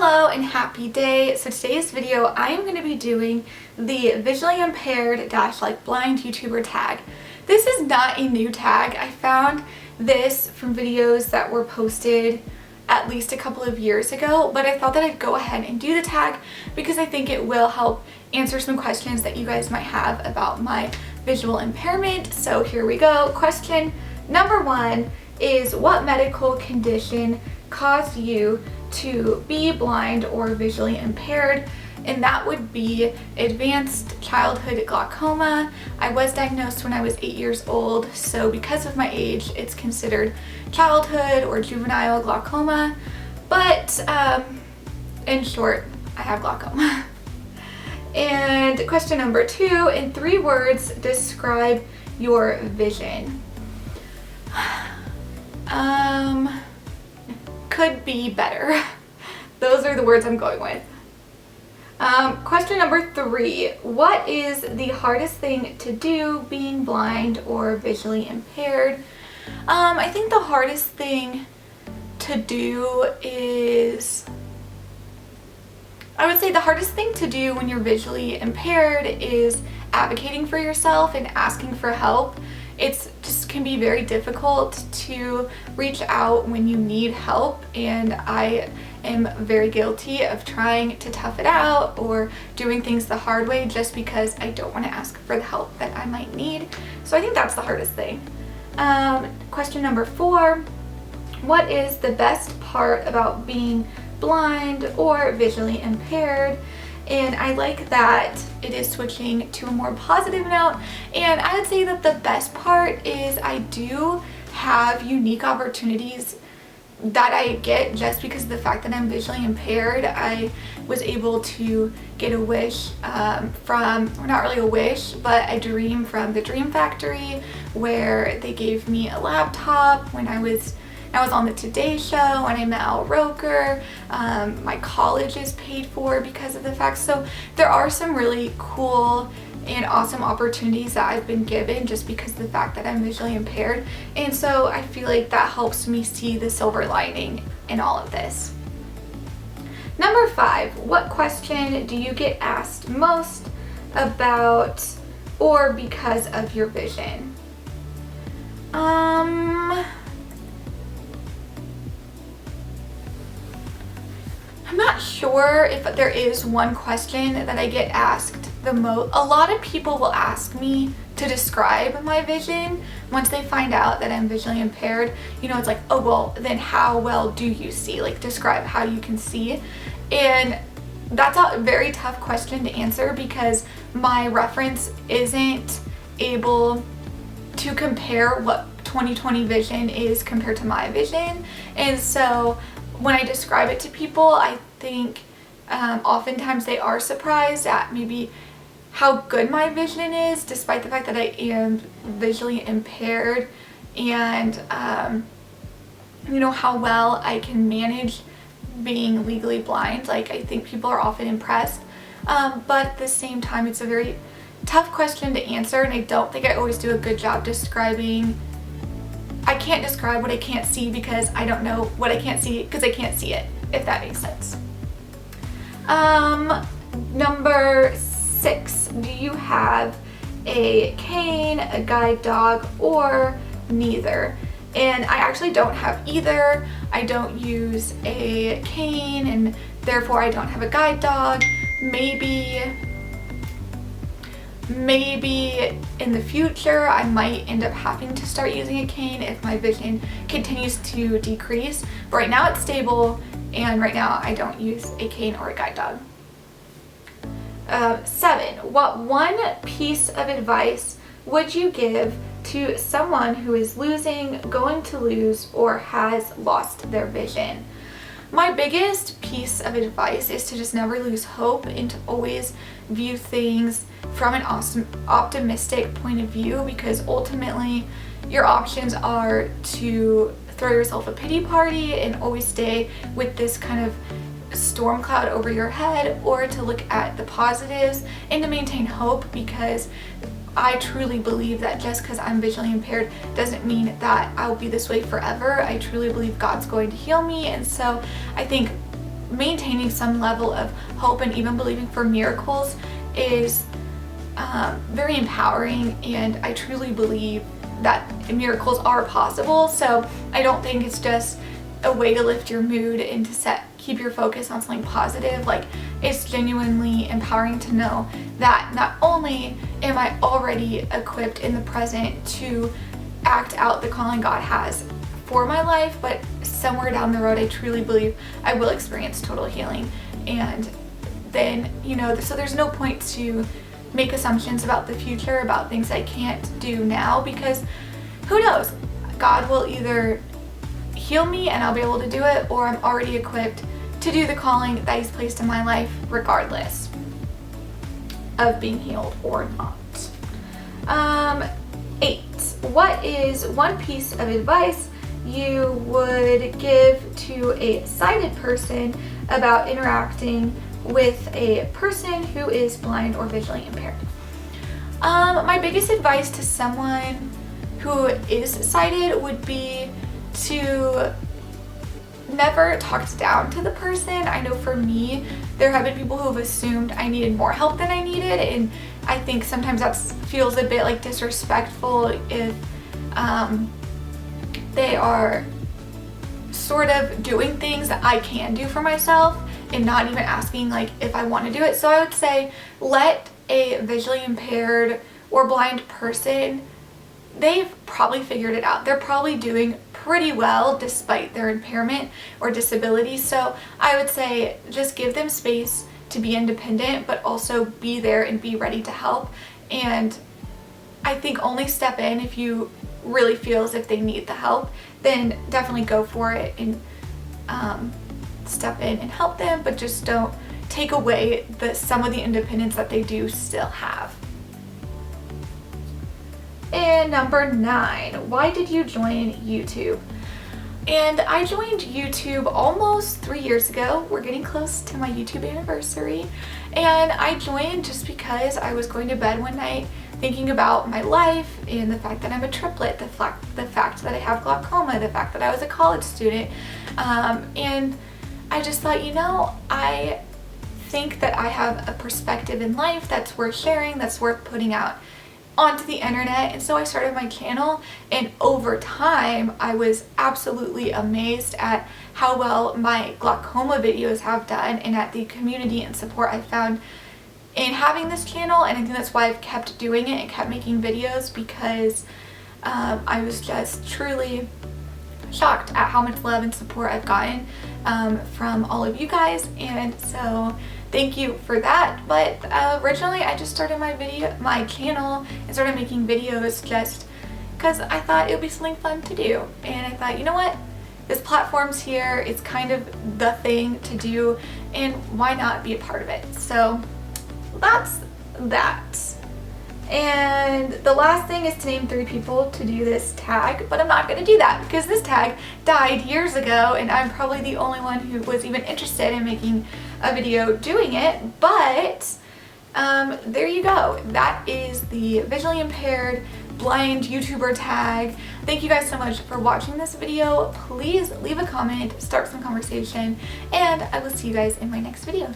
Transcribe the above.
Hello and happy day. So today's video I am going to be doing the visually impaired / blind YouTuber tag. This is not a new tag. I found this from videos that were posted at least a couple of years ago, but I thought that I'd go ahead and do the tag because I think it will help answer some questions that you guys might have about my visual impairment. So here we go. Question number 1 is, what medical condition caused you to be blind or visually impaired? And that would be advanced childhood glaucoma. I was diagnosed when I was 8 years old, so because of my age, it's considered childhood or juvenile glaucoma. But in short, I have glaucoma. And question number 2, in 3 words, describe your vision. Could be better. Those are the words I'm going with. Question number 3, what is the hardest thing to do being blind or visually impaired? I think the hardest thing to do is, I would say the hardest thing to do when you're visually impaired is advocating for yourself and asking for help. It's just can be very difficult to reach out when you need help, and I am very guilty of trying to tough it out or doing things the hard way just because I don't want to ask for the help that I might need. So I think that's the hardest thing. Question number 4, what is the best part about being blind or visually impaired? And I like that it is switching to a more positive note, and I would say that the best part is I do have unique opportunities that I get just because of the fact that I'm visually impaired. I was able to get a wish from, or not really a wish, but a dream from the Dream Factory, where they gave me a laptop when I was on the Today Show, and I met Al Roker. My college is paid for because of the fact. So there are some really cool and awesome opportunities that I've been given just because of the fact that I'm visually impaired. And so I feel like that helps me see the silver lining in all of this. Number 5, what question do you get asked most about or because of your vision? I'm not sure if there is one question that I get asked the most. A lot of people will ask me to describe my vision once they find out that I'm visually impaired. You know, it's like, oh, well, then how well do you see? Like, describe how you can see. And that's a very tough question to answer because my reference isn't able to compare what 20/20 vision is compared to my vision. And so when I describe it to people, I think oftentimes they are surprised at maybe how good my vision is, despite the fact that I am visually impaired, and you know, how well I can manage being legally blind. Like, I think people are often impressed, but at the same time, it's a very tough question to answer, and I don't think I always do a good job describing. I can't describe what I can't see because I don't know what I can't see because I can't see it, if that makes sense. Number 6, do you have a cane, a guide dog, or neither? And I actually don't have either. I don't use a cane, and therefore I don't have a guide dog. Maybe in the future I might end up having to start using a cane if my vision continues to decrease. But right now it's stable, and right now I don't use a cane or a guide dog. 7, what one piece of advice would you give to someone who is losing, going to lose, or has lost their vision? My biggest piece of advice is to just never lose hope and to always view things from an optimistic point of view, because ultimately your options are to throw yourself a pity party and always stay with this kind of storm cloud over your head, or to look at the positives and to maintain hope, because I truly believe that just because I'm visually impaired doesn't mean that I'll be this way forever. I truly believe God's going to heal me, and so I think maintaining some level of hope and even believing for miracles is very empowering, and I truly believe that miracles are possible. So I don't think it's just a way to lift your mood and to keep your focus on something positive. Like, it's genuinely empowering to know that not only am I already equipped in the present to act out the calling God has for my life, but somewhere down the road I truly believe I will experience total healing. And then, so there's no point to make assumptions about the future, about things I can't do now, because who knows? God will either heal me and I'll be able to do it, or I'm already equipped to do the calling that He's placed in my life regardless of being healed or not. 8. What is one piece of advice you would give to a sighted person about interacting with a person who is blind or visually impaired? My biggest advice to someone who is sighted would be to never talk down to the person. I know for me, there have been people who have assumed I needed more help than I needed, and I think sometimes that feels a bit like disrespectful if they are sort of doing things that I can do for myself and not even asking like if I want to do it. So I would say let a visually impaired or blind person, they've probably figured it out. They're probably doing pretty well despite their impairment or disability. So I would say just give them space to be independent, but also be there and be ready to help. And I think only step in if you really feel as if they need the help, then definitely go for it and step in and help them, but just don't take away some of the independence that they do still have. And number 9, why did you join YouTube? And I joined YouTube almost 3 years ago. We're getting close to my YouTube anniversary. And I joined just because I was going to bed one night thinking about my life and the fact that I'm a triplet, the fact that I have glaucoma, the fact that I was a college student. And I just thought, I think that I have a perspective in life that's worth sharing, that's worth putting out onto the internet. And so I started my channel, and over time I was absolutely amazed at how well my glaucoma videos have done and at the community and support I found in having this channel. And I think that's why I've kept doing it and kept making videos, because I was just truly shocked at how much love and support I've gotten from all of you guys. And so thank you for that. But originally I just started my channel and started making videos just because I thought it would be something fun to do. And I thought, you know what? This platform's here. It's kind of the thing to do, and why not be a part of it? So that's that. And the last thing is to name 3 people to do this tag, but I'm not going to do that because this tag died years ago and I'm probably the only one who was even interested in making a video doing it. But there you go. That is the visually impaired blind YouTuber tag. Thank you guys so much for watching this video. Please leave a comment, start some conversation, and I will see you guys in my next video.